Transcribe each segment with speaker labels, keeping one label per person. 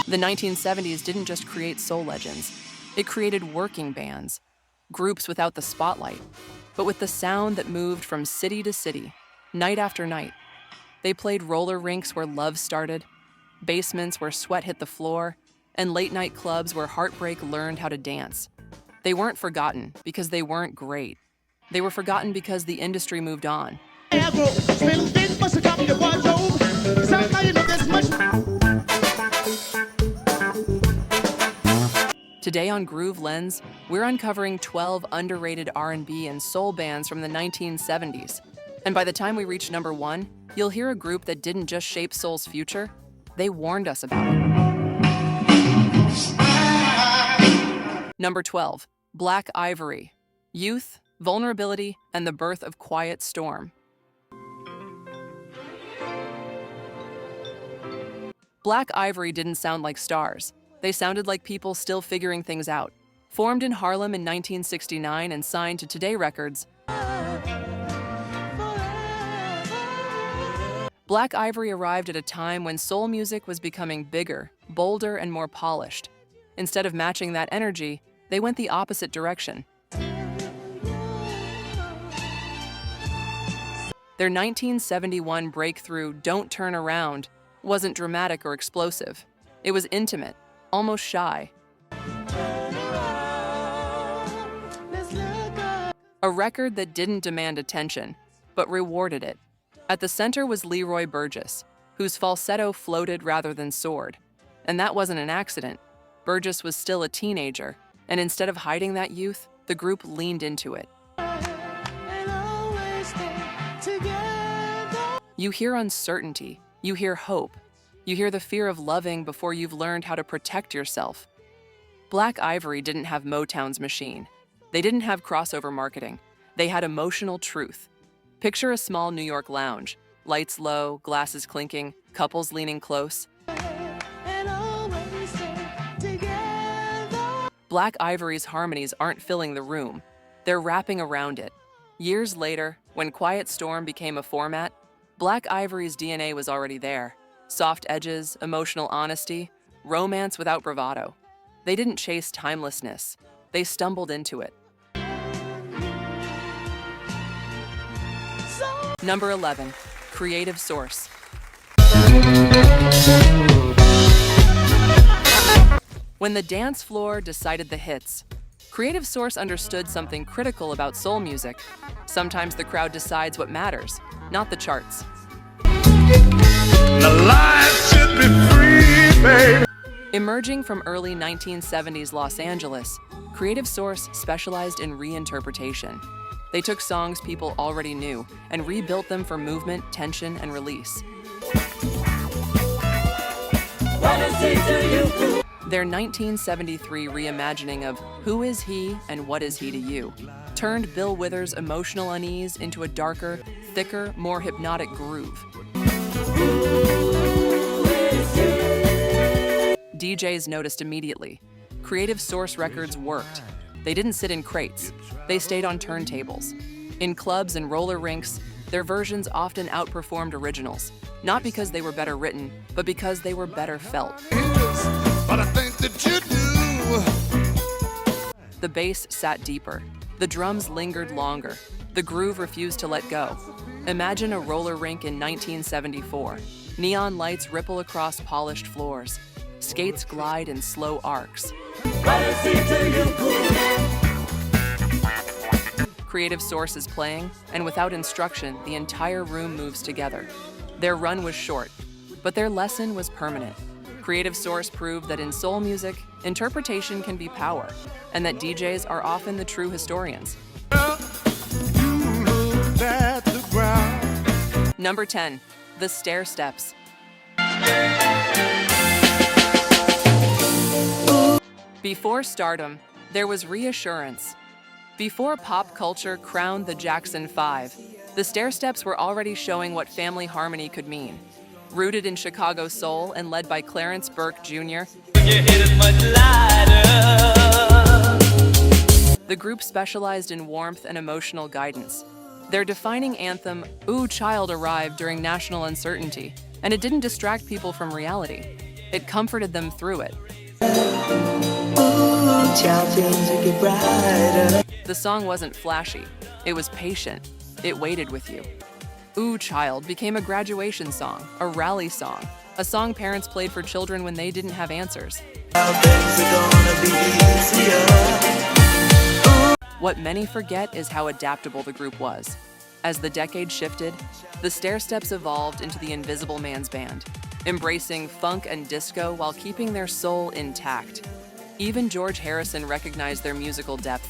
Speaker 1: The 1970s didn't just create soul legends. It created working bands, groups without the spotlight, but with the sound that moved from city to city, night after night. They played roller rinks where love started, basements where sweat hit the floor, and late-night clubs where heartbreak learned how to dance. They weren't forgotten because they weren't great. They were forgotten because the industry moved on. Today on Groove Lens, we're uncovering 12 underrated R&B and soul bands from the 1970s. And by the time we reach number 1, you'll hear a group that didn't just shape soul's future, they warned us about it. Number 12, Black Ivory. Youth, vulnerability, and the birth of Quiet Storm. Black Ivory didn't sound like stars. They sounded like people still figuring things out. Formed in Harlem in 1969 and signed to Today Records, Black Ivory arrived at a time when soul music was becoming bigger, bolder, and more polished. Instead of matching that energy, they went the opposite direction. Their 1971 breakthrough, Don't Turn Around, wasn't dramatic or explosive. It was intimate, almost shy. A record that didn't demand attention, but rewarded it. At the center was Leroy Burgess, whose falsetto floated rather than soared. And that wasn't an accident. Burgess was still a teenager, and instead of hiding that youth, the group leaned into it. You hear uncertainty, you hear hope, you hear the fear of loving before you've learned how to protect yourself. Black Ivory didn't have Motown's machine. They didn't have crossover marketing. They had emotional truth. Picture a small New York lounge, lights low, glasses clinking, couples leaning close. Black Ivory's harmonies aren't filling the room. They're wrapping around it. Years later, when Quiet Storm became a format, Black Ivory's DNA was already there. Soft edges, emotional honesty, romance without bravado. They didn't chase timelessness. They stumbled into it. Number 11, Creative Source. When the dance floor decided the hits, Creative Source understood something critical about soul music. Sometimes the crowd decides what matters, not the charts. The life should be free, baby. Emerging from early 1970s Los Angeles, Creative Source specialized in reinterpretation. They took songs people already knew and rebuilt them for movement, tension, and release. Their 1973 reimagining of Who Is He and What Is He to You turned Bill Withers' emotional unease into a darker, thicker, more hypnotic groove. DJs noticed immediately. Creative Source records worked. They didn't sit in crates. They stayed on turntables. In clubs and roller rinks, their versions often outperformed originals, not because they were better written, but because they were better felt. But I think that you do. The bass sat deeper. The drums lingered longer. The groove refused to let go. Imagine a roller rink in 1974. Neon lights ripple across polished floors. Skates glide in slow arcs. Creative Source is playing, and without instruction, the entire room moves together. Their run was short, but their lesson was permanent. Creative Source proved that in soul music, interpretation can be power, and that DJs are often the true historians. Number 10, the Stairsteps. Before stardom, there was reassurance. Before pop culture crowned the Jackson 5, the Stairsteps were already showing what family harmony could mean. Rooted in Chicago soul and led by Clarence Burke Jr., the group specialized in warmth and emotional guidance. Their defining anthem, Ooh Child, arrived during national uncertainty, and it didn't distract people from reality. It comforted them through it.
Speaker 2: Ooh, child, things will get brighter.
Speaker 1: The song wasn't flashy. It was patient. It waited with you. Ooh, Child became a graduation song, a rally song, a song parents played for children when they didn't have answers.
Speaker 2: Things are gonna be easier.
Speaker 1: What many forget is how adaptable the group was. As the decade shifted, the Stairsteps evolved into the Invisible Man's Band, embracing funk and disco while keeping their soul intact. Even George Harrison recognized their musical depth,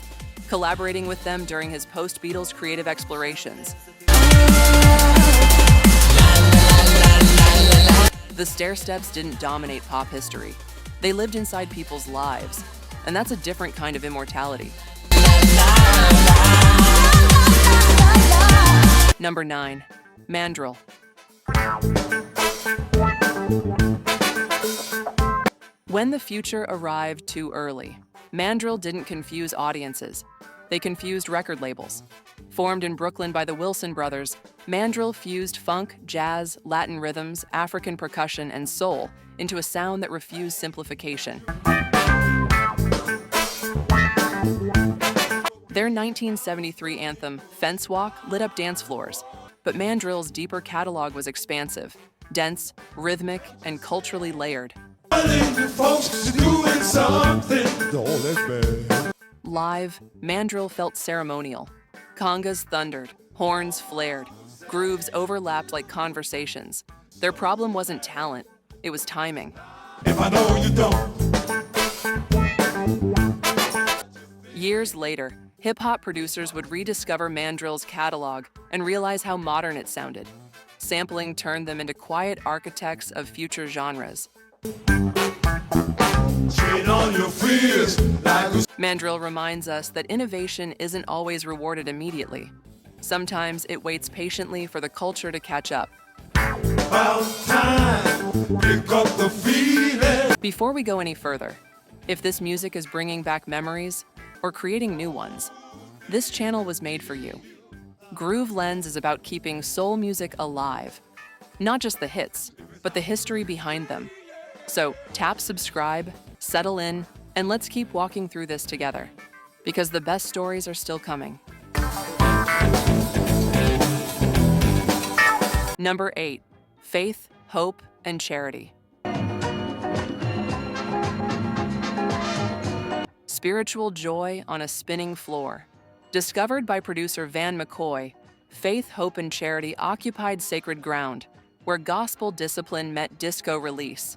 Speaker 1: collaborating with them during his post-Beatles creative explorations. The Stairsteps didn't dominate pop history. They lived inside people's lives, and that's a different kind of immortality. Number 9. Mandrill. When the future arrived too early, Mandrill didn't confuse audiences. They confused record labels. Formed in Brooklyn by the Wilson brothers, Mandrill fused funk, jazz, Latin rhythms, African percussion, and soul into a sound that refused simplification. Their 1973 anthem, Fence Walk, lit up dance floors, but Mandrill's deeper catalog was expansive, dense, rhythmic, and culturally layered. Live, Mandrill felt ceremonial. Congas thundered, horns flared, grooves overlapped like conversations. Their problem wasn't talent, it was timing.
Speaker 3: If I know you don't.
Speaker 1: Years later, hip-hop producers would rediscover Mandrill's catalog and realize how modern it sounded. Sampling turned them into quiet architects of future genres. Mandrill reminds us that innovation isn't always rewarded immediately. Sometimes it waits patiently for the culture to catch up. Before we go any further, if this music is bringing back memories or creating new ones, this channel was made for you. Groove Lens is about keeping soul music alive. Not just the hits, but the history behind them. So tap subscribe, settle in, and let's keep walking through this together, because the best stories are still coming. Number 8, faith, hope, and charity. Spiritual joy on a spinning floor. Discovered by producer Van McCoy, faith, hope, and charity occupied sacred ground, where gospel discipline met disco release.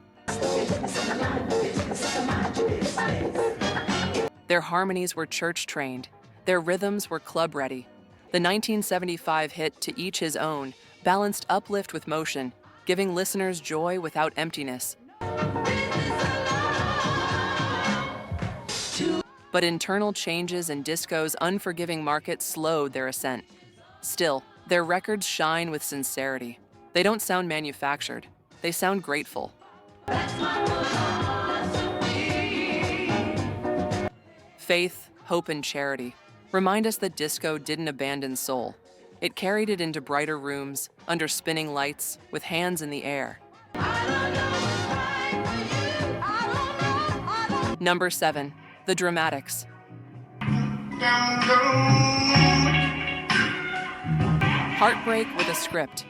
Speaker 1: Their harmonies were church-trained. Their rhythms were club-ready. The 1975 hit To Each His Own balanced uplift with motion, giving listeners joy without emptiness. But internal changes in disco's unforgiving market slowed their ascent. Still, their records shine with sincerity. They don't sound manufactured. They sound grateful. Faith, hope, and charity remind us that disco didn't abandon soul. It carried it into brighter rooms, under spinning lights, with hands in the air. Number 7, The Dramatics. Heartbreak with a script.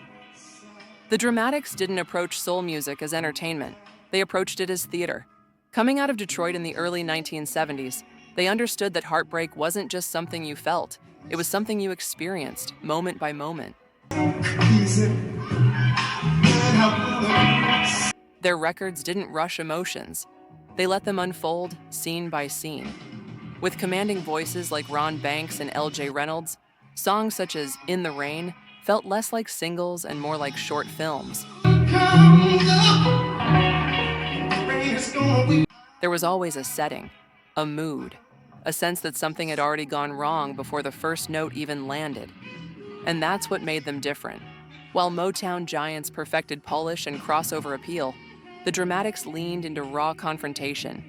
Speaker 1: The Dramatics didn't approach soul music as entertainment. They approached it as theater. Coming out of Detroit in the early 1970s, they understood that heartbreak wasn't just something you felt. It was something you experienced, moment by moment. Their records didn't rush emotions. They let them unfold, scene by scene. With commanding voices like Ron Banks and L.J. Reynolds, songs such as In the Rain felt less like singles and more like short films. There was always a setting, a mood, a sense that something had already gone wrong before the first note even landed. And that's what made them different. While Motown giants perfected polish and crossover appeal, the Dramatics leaned into raw confrontation.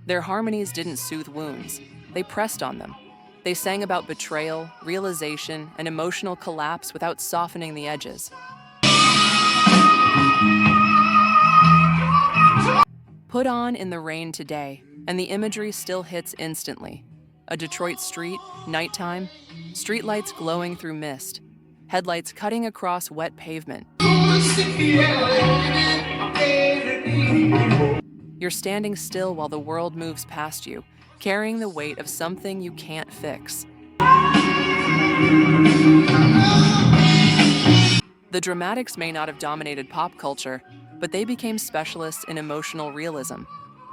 Speaker 1: Their harmonies didn't soothe wounds. They pressed on them. They sang about betrayal, realization, and emotional collapse without softening the edges. Put on In the Rain Today, and the imagery still hits instantly. A Detroit street, nighttime, streetlights glowing through mist, headlights cutting across wet pavement. You're standing still while the world moves past you, carrying the weight of something you can't fix. The dramatics may not have dominated pop culture, but they became specialists in emotional realism.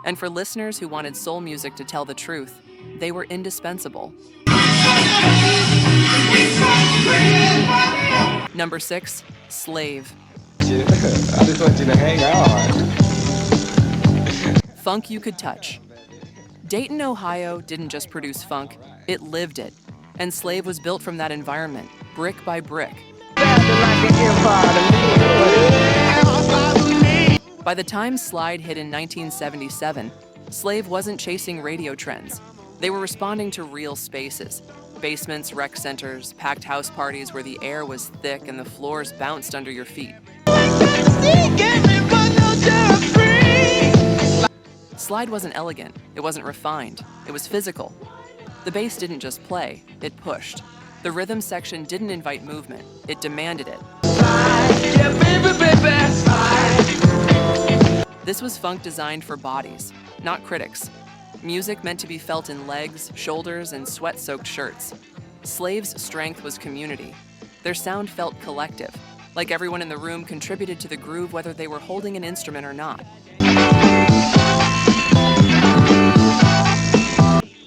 Speaker 1: And for listeners who wanted soul music to tell the truth, they were indispensable. Number 6, Slave.
Speaker 4: I just want you to hang on.
Speaker 1: Funk you could touch. Dayton, Ohio didn't just produce funk, it lived it. And Slave was built from that environment, brick by brick. By the time Slide hit in 1977, Slave wasn't chasing radio trends. They were responding to real spaces. Basements, rec centers, packed house parties where the air was thick and the floors bounced under your feet. Slide wasn't elegant, it wasn't refined, it was physical. The bass didn't just play, it pushed. The rhythm section didn't invite movement, it demanded it. This was funk designed for bodies, not critics. Music meant to be felt in legs, shoulders, and sweat-soaked shirts. Slave's strength was community. Their sound felt collective, like everyone in the room contributed to the groove whether they were holding an instrument or not.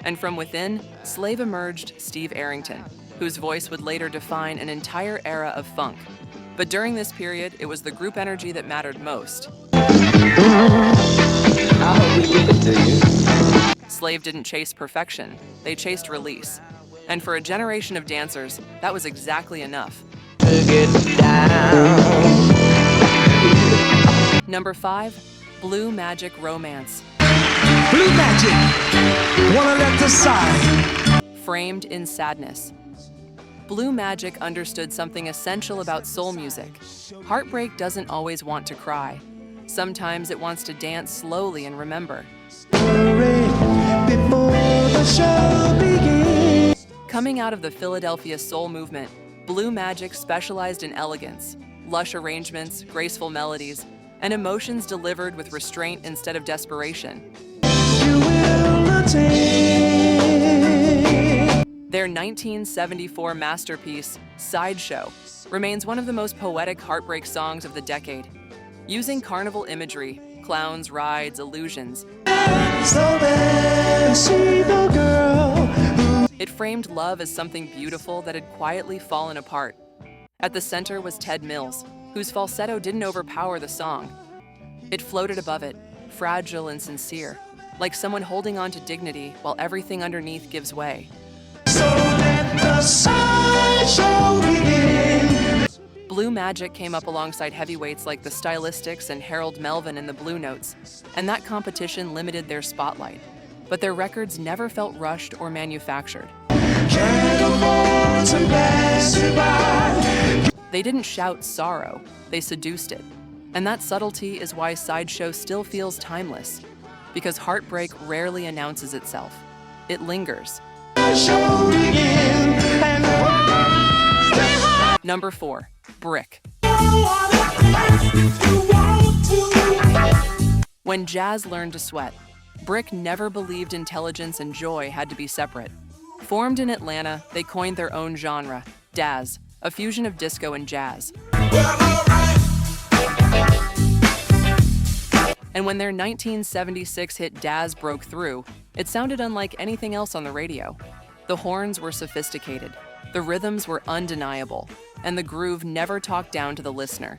Speaker 1: And from within, Slave emerged Steve Arrington, whose voice would later define an entire era of funk. But during this period, it was the group energy that mattered most.
Speaker 4: I hope we get it to you.
Speaker 1: Slave didn't chase perfection, they chased release. And for a generation of dancers, that was exactly enough. Number 5, Blue Magic Romance.
Speaker 5: Blue magic, wanna let the side.
Speaker 1: Framed in sadness. Blue Magic understood something essential about soul music. Heartbreak doesn't always want to cry. Sometimes it wants to dance slowly and remember.
Speaker 5: Before the show begins.
Speaker 1: Coming out of the Philadelphia soul movement, Blue Magic specialized in elegance, lush arrangements, graceful melodies, and emotions delivered with restraint instead of desperation.
Speaker 5: You will attain.
Speaker 1: Their 1974 masterpiece, Sideshow, remains one of the most poetic heartbreak songs of the decade. Using carnival imagery, clowns, rides, illusions,
Speaker 5: So then, see the girl.
Speaker 1: it framed love as something beautiful that had quietly fallen apart. At the center was Ted Mills, whose falsetto didn't overpower the song. It floated above it, fragile and sincere, like someone holding on to dignity while everything underneath gives way.
Speaker 5: So let the sideshow begin.
Speaker 1: Blue Magic came up alongside heavyweights like the Stylistics and Harold Melvin in the Blue Notes, and that competition limited their spotlight. But their records never felt rushed or manufactured. They didn't shout sorrow, they seduced it. And that subtlety is why Sideshow still feels timeless, because heartbreak rarely announces itself. It lingers. Number 4, Brick. When jazz learned to sweat, Brick never believed intelligence and joy had to be separate. Formed in Atlanta, they coined their own genre, Dazz, a fusion of disco and jazz. And when their 1976 hit Dazz broke through, it sounded unlike anything else on the radio. The horns were sophisticated, the rhythms were undeniable, and the groove never talked down to the listener.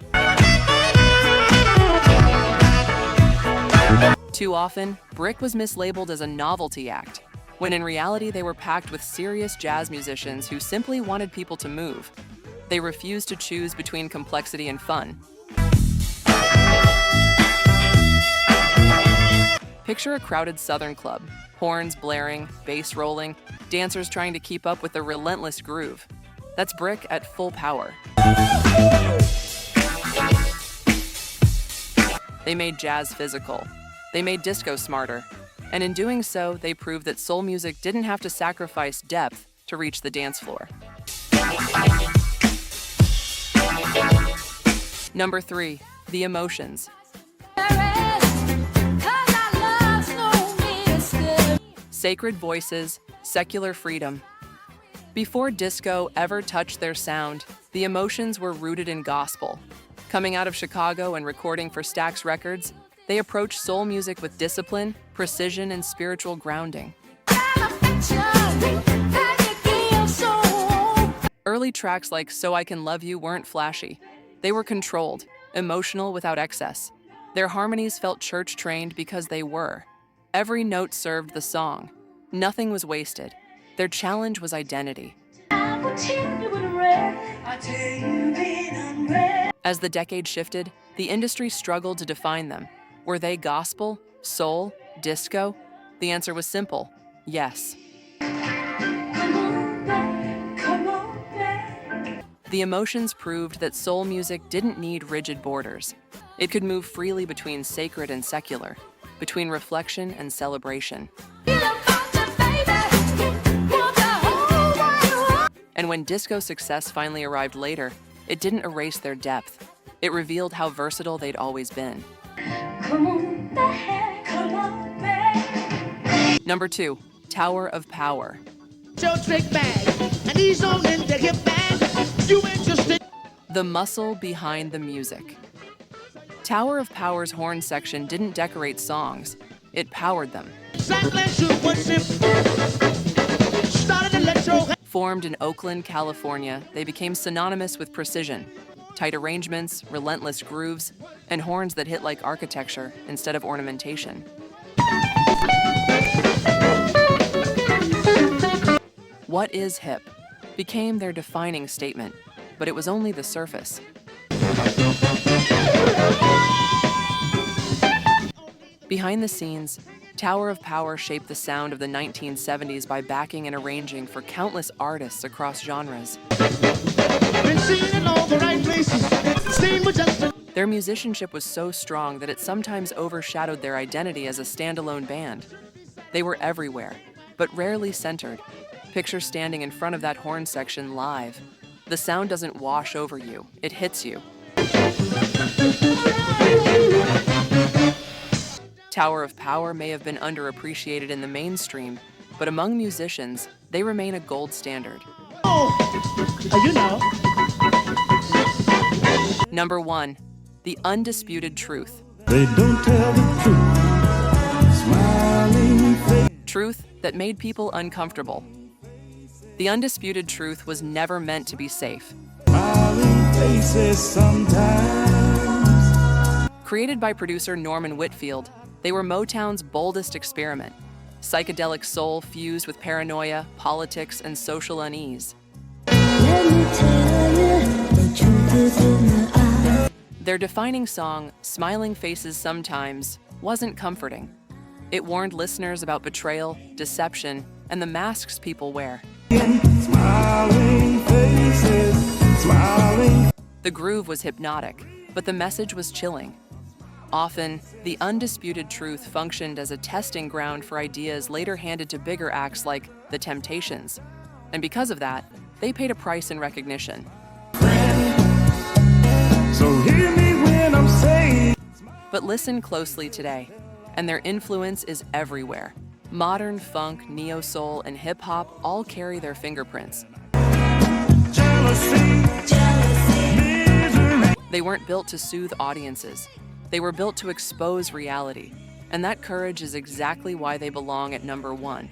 Speaker 1: Too often, Brick was mislabeled as a novelty act, when in reality they were packed with serious jazz musicians who simply wanted people to move. They refused to choose between complexity and fun. Picture a crowded Southern club, horns blaring, bass rolling, dancers trying to keep up with the relentless groove. That's Brick at full power. They made jazz physical. They made disco smarter, and in doing so, they proved that soul music didn't have to sacrifice depth to reach the dance floor. Number 3, the emotions. Sacred voices, secular freedom. Before disco ever touched their sound, the emotions were rooted in gospel. Coming out of Chicago and recording for Stax Records, they approached soul music with discipline, precision, and spiritual grounding. Early tracks like So I Can Love You weren't flashy. They were controlled, emotional without excess. Their harmonies felt church-trained because they were. Every note served the song. Nothing was wasted. Their challenge was identity. As the decade shifted, the industry struggled to define them. Were they gospel, soul, disco? The answer was simple: yes. The emotions proved that soul music didn't need rigid borders. It could move freely between sacred and secular, between reflection and celebration. And when disco success finally arrived later, it didn't erase their depth. It revealed how versatile they'd always been. Number 2, Tower of Power. The muscle behind the music. Tower of Power's horn section didn't decorate songs, it powered them. Formed in Oakland, California, they became synonymous with precision. Tight arrangements, relentless grooves, and horns that hit like architecture instead of ornamentation. What is hip became their defining statement, but it was only the surface. Behind the scenes, Tower of Power shaped the sound of the 1970s by backing and arranging for countless artists across genres. Their musicianship was so strong that it sometimes overshadowed their identity as a standalone band. They were everywhere, but rarely centered. Picture standing in front of that horn section live. The sound doesn't wash over you, it hits you. Tower of Power may have been underappreciated in the mainstream, but among musicians, they remain a gold standard. Number 1, the Undisputed Truth.
Speaker 5: They don't tell the truth. Smiling face.
Speaker 1: Truth that made people uncomfortable. The Undisputed Truth was never meant to be safe.
Speaker 5: Smiling faces sometimes.
Speaker 1: Created by producer Norman Whitfield, they were Motown's boldest experiment. Psychedelic soul fused with paranoia, politics, and social unease. Their defining song, Smiling Faces Sometimes, wasn't comforting. It warned listeners about betrayal, deception, and the masks people wear.
Speaker 5: Smiling faces, smiling.
Speaker 1: The groove was hypnotic, but the message was chilling. Often, the Undisputed Truth functioned as a testing ground for ideas later handed to bigger acts like The Temptations. And because of that, they paid a price in recognition.
Speaker 5: So hear me when I'm saying.
Speaker 1: But listen closely today, and their influence is everywhere. Modern funk, neo-soul, and hip-hop all carry their fingerprints.
Speaker 5: Jealousy, misery.
Speaker 1: They weren't built to soothe audiences. They were built to expose reality. And that courage is exactly why they belong at number 1.